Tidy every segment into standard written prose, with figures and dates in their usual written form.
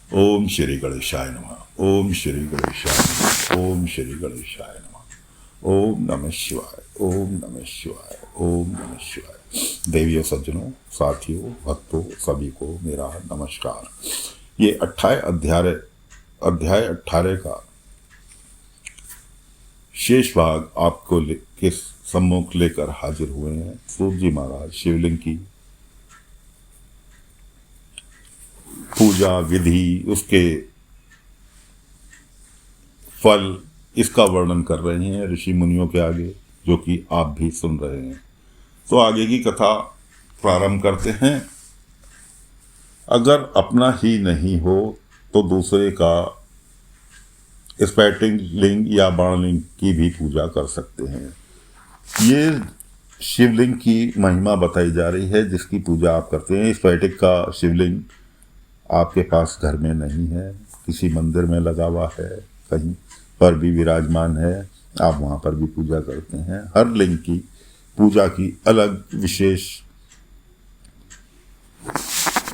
ओम श्री गणेशाय नमः। ओम श्री गणेशाय नमः। ओम श्री गणेशाय नमः। ओम नमः शिवाय। ओम नमः शिवाय। ओम नमः शिवाय। देवियों, सज्जनों, साथियों, भक्तों, सभी को मेरा नमस्कार। ये अध्याय 18 का शेष भाग आपको के सम्मुख लेकर हाजिर हुए हैं। सूत जी महाराज शिवलिंग की पूजा विधि, उसके फल, इसका वर्णन कर रहे हैं ऋषि मुनियों के आगे, जो कि आप भी सुन रहे हैं। तो आगे की कथा प्रारंभ करते हैं। अगर अपना ही नहीं हो तो दूसरे का स्फटिक लिंग या बाणलिंग की भी पूजा कर सकते हैं। ये शिवलिंग की महिमा बताई जा रही है जिसकी पूजा आप करते हैं। स्फटिक का शिवलिंग आपके पास घर में नहीं है, किसी मंदिर में लगा हुआ है, कहीं पर भी विराजमान है, आप वहाँ पर भी पूजा करते हैं। हर लिंग की पूजा की अलग विशेष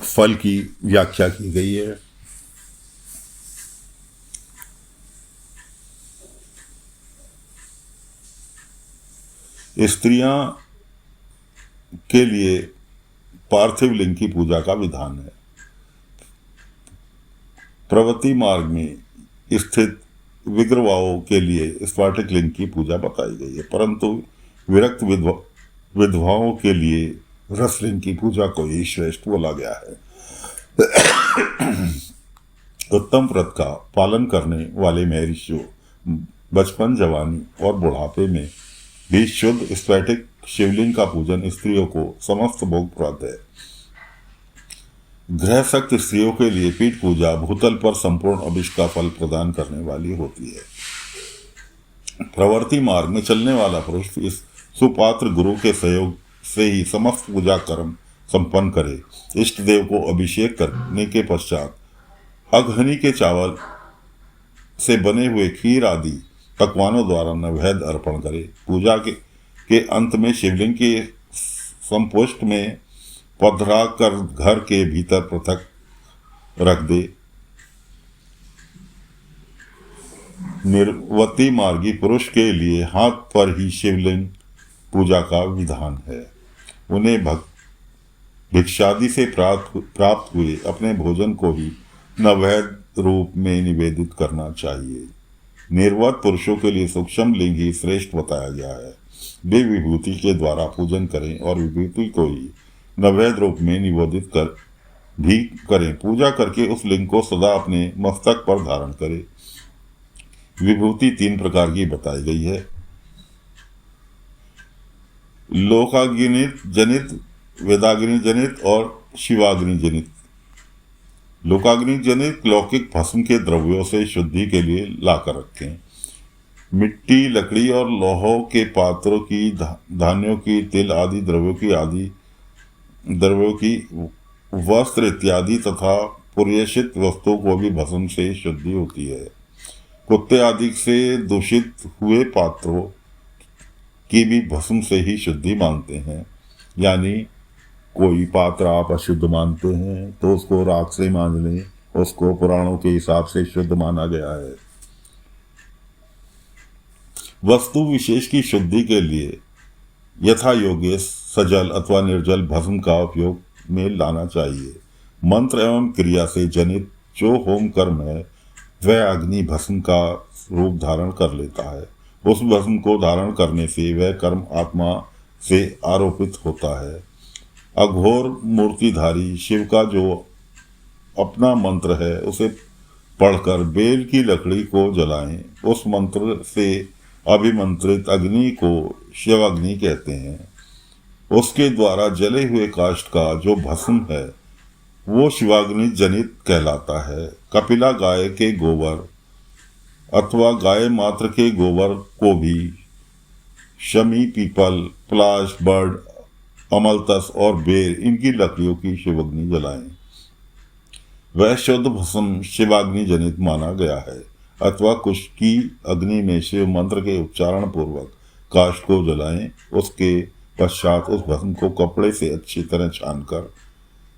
फल की व्याख्या की गई है। स्त्रियां के लिए पार्थिव लिंग की पूजा का विधान है। प्रवृत्ति मार्ग में स्थित विग्रवाओं के लिए स्फटिक लिंग की पूजा बताई गई है, परंतु विरक्त विधवाओं के लिए रसलिंग की पूजा को ही श्रेष्ठ बोला गया है। उत्तम व्रत का पालन करने वाले महर्षियों बचपन, जवानी और बुढ़ापे में भी शुद्ध स्फटिक शिवलिंग का पूजन स्त्रियों को समस्त भोगप्रद है। गृहस्थ स्त्रियों के लिए पीठ पूजा भूतल पर संपूर्ण अभिष्ट का फल प्रदान करने वाली होती है। प्रवृत्ति मार्ग में चलने वाला पुरुष इस सुपात्र गुरु के सहयोग से ही समस्त पूजा कर्म संपन्न करे। इष्ट देव को अभिषेक करने के पश्चात अघनी के चावल से बने हुए खीर आदि पकवानों द्वारा नैवेद्य अर्पण करे। पूजा के अंत में शिवलिंग के संपुष्ट में पधरा कर घर के भीतर पृथक रख दे। निर्वती मार्गी पुरुष के लिए हाथ पर ही शिवलिंग पूजा का विधान है। उन्हें भिक्षादि से प्राप्त हुए अपने भोजन को ही नैवेद्य रूप में निवेदित करना चाहिए। निर्वत पुरुषों के लिए सूक्ष्म लिंग ही श्रेष्ठ बताया गया है। वे विभूति के द्वारा पूजन करें और विभूति को ही नैवेद्य रूप में निवेदित भी करें। पूजा करके उस लिंग को सदा अपने मस्तक पर धारण करें। विभूति 3 प्रकार की बताई गई है। लोकाग्नि जनित, वेदाग्नि जनित और शिवाग्नि जनित। लोकाग्नि जनित लौकिक भस्म के द्रव्यों से शुद्धि के लिए लाकर रखें। मिट्टी, लकड़ी और लोहों के पात्रों की, धान्यों की, तिल आदि द्रव्यों की वस्त्र इत्यादि तथा पुर्यषित वस्तुओं को भी भस्म से शुद्धि होती है। कुत्ते आदि से दूषित हुए पात्रों की भी भस्म से ही शुद्धि मानते हैं। यानी कोई पात्र आप अशुद्ध मानते हैं तो उसको राख से मान लें, उसको पुराणों के हिसाब से शुद्ध माना गया है। वस्तु विशेष की शुद्धि के लिए यथा योग्य सजल अथवा निर्जल भस्म का उपयोग में लाना चाहिए। मंत्र एवं क्रिया से जनित जो होम कर्म है वह अग्नि भस्म का रूप धारण कर लेता है। उस भस्म को धारण करने से वह कर्म आत्मा से आरोपित होता है। अघोर मूर्तिधारी शिव का जो अपना मंत्र है उसे पढ़कर बेल की लकड़ी को जलाएं। उस मंत्र से अभिमंत्रित अग्नि को शिवाग्नि कहते हैं। उसके द्वारा जले हुए काष्ठ का जो भस्म है वो शिवाग्नि जनित कहलाता है। कपिला गाय के गोबर अथवा गाय मात्र के गोबर को भी शमी, पीपल, पलाश, बर्ड, अमलतस और बेर, इनकी लकड़ियों की शिवाग्नि जलाएं। वह शुद्ध भस्म शिवाग्नि जनित माना गया है। अथवा कुश की अग्नि में शिव मंत्र के उच्चारण पूर्वक काष्ठ को जलाएं। उसके पश्चात उस भस्म को कपड़े से अच्छी तरह छानकर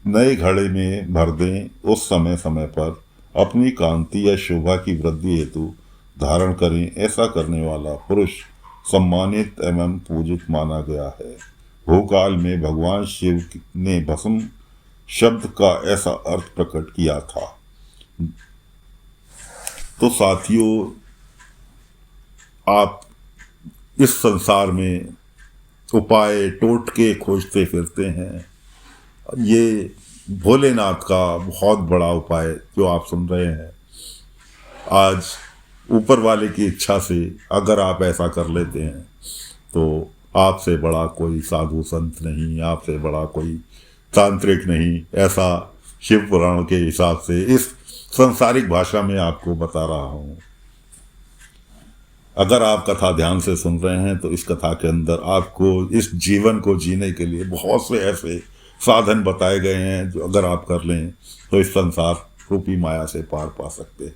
नए घड़े में भर दें। उस समय समय पर अपनी कांति या शोभा की वृद्धि हेतु धारण करें, ऐसा करने वाला पुरुष सम्मानित एवं पूजित माना गया है। भूकाल में भगवान शिव ने भस्म शब्द का ऐसा अर्थ प्रकट किया था। तो साथियों, आप इस संसार में उपाय टोटके खोजते फिरते हैं। ये भोलेनाथ का बहुत बड़ा उपाय जो आप सुन रहे हैं, आज ऊपर वाले की इच्छा से अगर आप ऐसा कर लेते हैं तो आपसे बड़ा कोई साधु संत नहीं, आपसे बड़ा कोई तांत्रिक नहीं, ऐसा शिव पुराण के हिसाब से इस सांसारिक भाषा में आपको बता रहा हूँ। अगर आप कथा ध्यान से सुन रहे हैं तो इस कथा के अंदर आपको इस जीवन को जीने के लिए बहुत से ऐसे साधन बताए गए हैं जो अगर आप कर लें तो इस संसार रूपी माया से पार पा सकते हैं।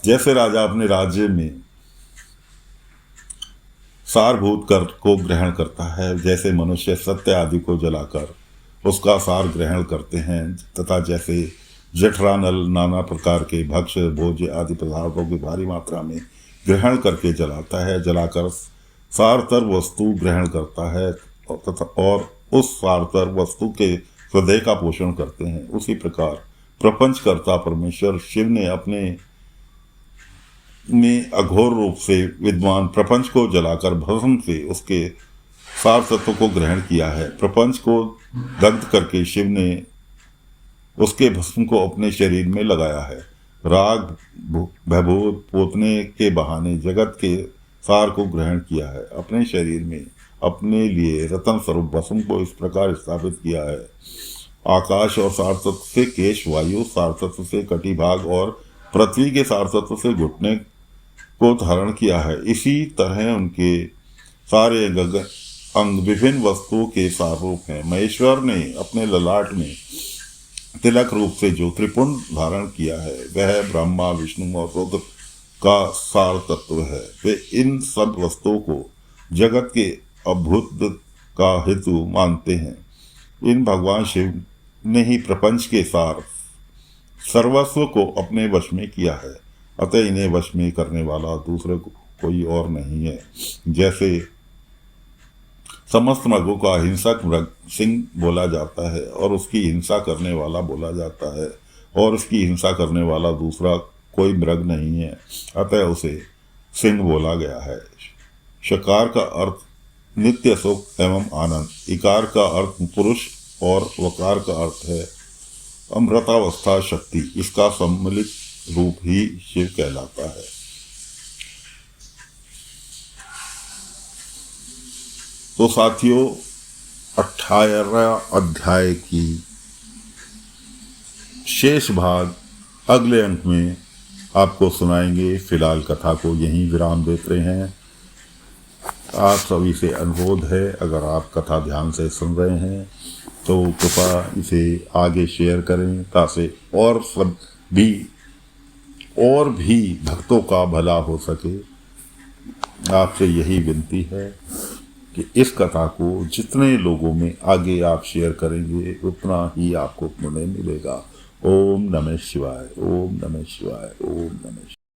जैसे राजा अपने राज्य में सारभूत कर को ग्रहण करता है, जैसे मनुष्य सत्य आदि को जलाकर उसका सार ग्रहण करते हैं, तथा जैसे जठरानल नाना प्रकार के भक्ष्य भोज्य आदि पदार्थों की भारी मात्रा में ग्रहण करके जलाता है, जलाकर सारतर वस्तु ग्रहण करता है तथा और उस सारतर वस्तु के हृदय का पोषण करते हैं, उसी प्रकार प्रपंचकर्ता परमेश्वर शिव ने अपने में अघोर रूप से विद्वान प्रपंच को जलाकर भस्म से उसके सार तत्व को ग्रहण किया है। प्रपंच को दग्ध करके शिव ने उसके भस्म को अपने शरीर में लगाया है। राग भयभूत पोतने के बहाने जगत के सार को ग्रहण किया है। अपने शरीर में अपने लिए रतन स्वरूप भस्म को इस प्रकार स्थापित किया है। आकाश और सार तत्व से केश, वायु सार तत्व से कटिभाग और पृथ्वी के सार तत्व से घुटने को धारण किया है। इसी तरह उनके सारे अंग विभिन्न वस्तुओं के सार रूप हैं। महेश्वर ने अपने ललाट में तिलक रूप से जो त्रिपुंड धारण किया है वह ब्रह्मा विष्णु और रुद्र का सार तत्व है। वे इन सब वस्तुओं को जगत के अभुत का हेतु मानते हैं। इन भगवान शिव ने ही प्रपंच के सार सर्वस्व को अपने वश में किया है, अतः इन्हें वश में करने वाला दूसरे कोई और नहीं है। जैसे समस्त मृगों का हिंसक मृग सिंह बोला जाता है और उसकी हिंसा करने वाला बोला जाता है, और उसकी हिंसा करने वाला दूसरा कोई मृग नहीं है, अतः उसे सिंह बोला गया है। शकार का अर्थ नित्य सुख एवं आनंद, इकार का अर्थ पुरुष और वकार का अर्थ है अमृतावस्था शक्ति। इसका सम्मिलित रूप ही शिव कहलाता है। तो साथियों, 18 अध्याय की शेष भाग अगले अंक में आपको सुनाएंगे। फिलहाल कथा को यहीं विराम देते हैं। आप सभी से अनुरोध है, अगर आप कथा ध्यान से सुन रहे हैं तो कृपया इसे आगे शेयर करें, ताकि और भी भक्तों का भला हो सके। आपसे यही विनती है कि इस कथा को जितने लोगों में आगे आप शेयर करेंगे उतना ही आपको पुण्य मिलेगा। ओम नमः शिवाय, ओम नमः शिवाय, ओम नमः शिवाय।